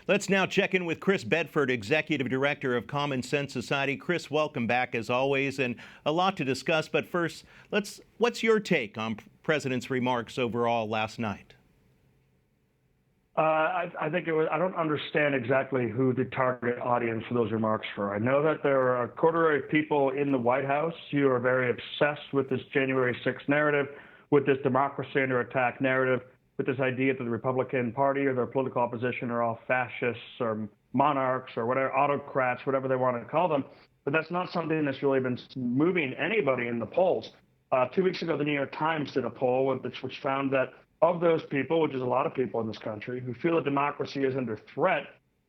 Let's now check in with Chris Bedford, Executive Director of Common Sense Society. Chris, welcome back as always, and a lot to discuss. But first, what's your take on President's remarks overall last night? I think I don't understand exactly who the target audience for those remarks were. I know that there are a quarter of people in the White House who are very obsessed with this January 6th narrative, with this democracy under attack narrative, with this idea that the Republican Party or their political opposition are all fascists or monarchs or whatever, autocrats, whatever they want to call them. But that's not something that's really been moving anybody in the polls. 2 weeks ago, the New York Times did a poll which found that of those people, which is a lot of people in this country, who feel that democracy is under threat,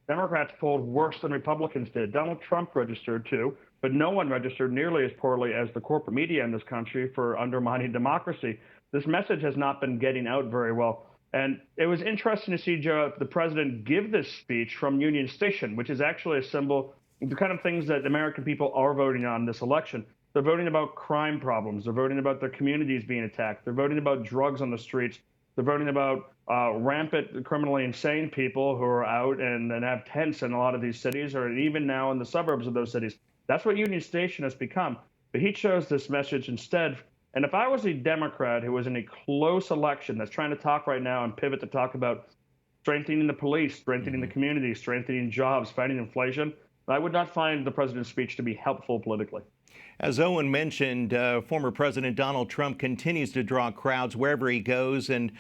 Democrats polled worse than Republicans did. Donald Trump registered too, but no one registered nearly as poorly as the corporate media in this country for undermining democracy. This message has not been getting out very well. And it was interesting to see the president give this speech from Union Station, which is actually a symbol of the kind of things that American people are voting on this election. They're voting about crime problems. They're voting about their communities being attacked. They're voting about drugs on the streets. They're voting about rampant criminally insane people who are out and have tents in a lot of these cities, or even now in the suburbs of those cities. That's what Union Station has become. But he chose this message instead. And if I was a Democrat who was in a close election that's trying to talk right now and pivot to talk about strengthening the police, strengthening the community, strengthening jobs, fighting inflation, I would not find the president's speech to be helpful politically. As Owen mentioned, former President Donald Trump continues to draw crowds wherever he goes. And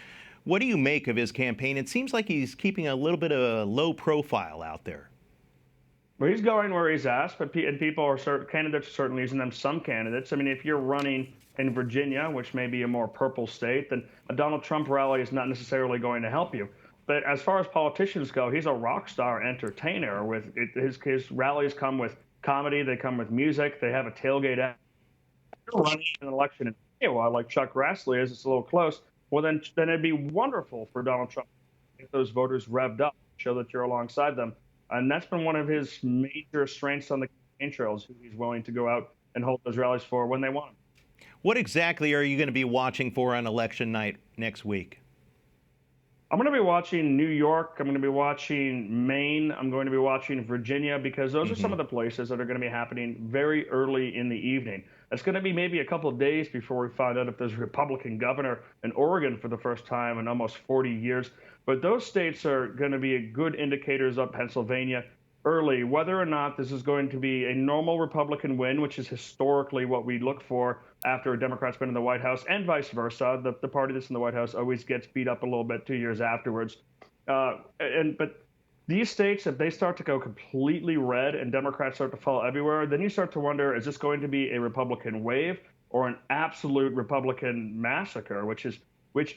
what do you make of his campaign? It seems like he's keeping a little bit of a low profile out there. Well, he's going where he's asked, but people are candidates are certainly using them. Some candidates. I mean, if you're running in Virginia, which may be a more purple state, then a Donald Trump rally is not necessarily going to help you. But as far as politicians go, he's a rock star entertainer. His rallies come with comedy, they come with music, they have a tailgate. If you're running an election in Iowa like Chuck Grassley is, it's a little close. Well, then it'd be wonderful for Donald Trump to get those voters revved up, show that you're alongside them. And that's been one of his major strengths on the campaign trails, who he's willing to go out and hold those rallies for when they want them. What exactly are you going to be watching for on election night next week? I'm going to be watching New York. I'm going to be watching Maine. I'm going to be watching Virginia, because those are some of the places that are going to be happening very early in the evening. It's going to be maybe a couple of days before we find out if there's a Republican governor in Oregon for the first time in almost 40 years. But those states are going to be good indicators of Pennsylvania early. Whether or not this is going to be a normal Republican win, which is historically what we look for after a Democrat's been in the White House, and vice versa. The party that's in the White House always gets beat up a little bit 2 years afterwards. But these states, if they start to go completely red and Democrats start to fall everywhere, then you start to wonder, is this going to be a Republican wave or an absolute Republican massacre, which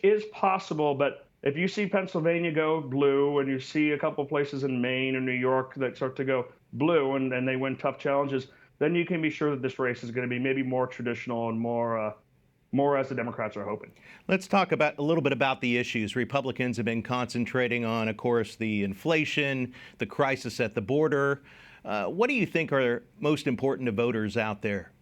is possible. But if you see Pennsylvania go blue, and you see a couple places in Maine or New York that start to go blue and they win tough challenges, then you can be sure that this race is going to be maybe more traditional and more as the Democrats are hoping. Let's talk about a little bit about the issues. Republicans have been concentrating on, of course, the inflation, the crisis at the border. What do you think are most important to voters out there?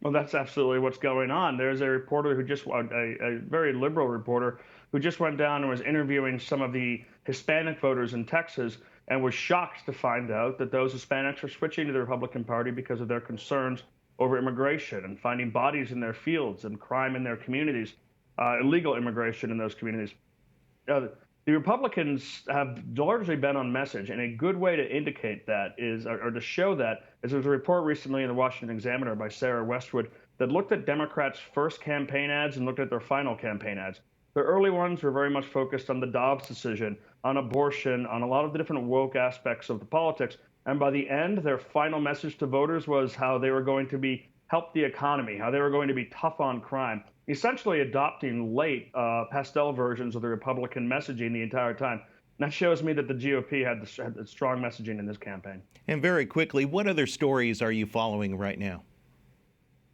Well, that's absolutely what's going on. There's a reporter a very liberal reporter who just went down and was interviewing some of the Hispanic voters in Texas, and was shocked to find out that those Hispanics are switching to the Republican Party because of their concerns over immigration and finding bodies in their fields and crime in their communities, illegal immigration in those communities. The Republicans have largely been on message, and a good way to indicate that or to show that is there was a report recently in the Washington Examiner by Sarah Westwood that looked at Democrats' first campaign ads and looked at their final campaign ads. The early ones were very much focused on the Dobbs decision, on abortion, on a lot of the different woke aspects of the politics. And by the end, their final message to voters was how they were going to help the economy, how they were going to be tough on crime, essentially adopting late pastel versions of the Republican messaging the entire time. And that shows me that the GOP had the strong messaging in this campaign. And very quickly, what other stories are you following right now?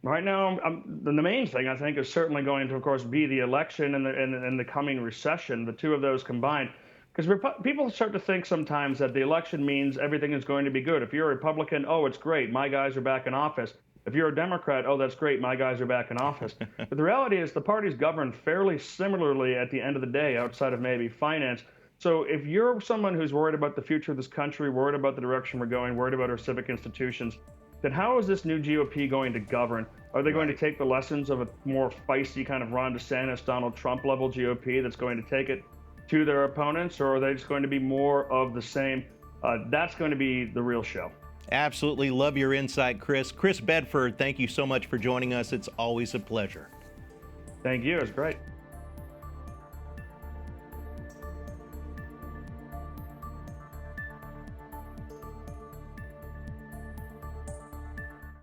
Right now, the main thing, I think, is certainly going to, of course, be the election and the coming recession, the two of those combined. Because people start to think sometimes that the election means everything is going to be good. If you're a Republican, oh, it's great, my guys are back in office. If you're a Democrat, oh, that's great, my guys are back in office. But the reality is the parties govern fairly similarly at the end of the day, outside of maybe finance. So if you're someone who's worried about the future of this country, worried about the direction we're going, worried about our civic institutions, then how is this new GOP going to govern? Are they going to take the lessons of a more feisty kind of Ron DeSantis, Donald Trump level GOP that's going to take it to their opponents, or are they just going to be more of the same? That's going to be the real show. Absolutely love your insight, Chris. Chris Bedford, thank you so much for joining us. It's always a pleasure. Thank you. It's great.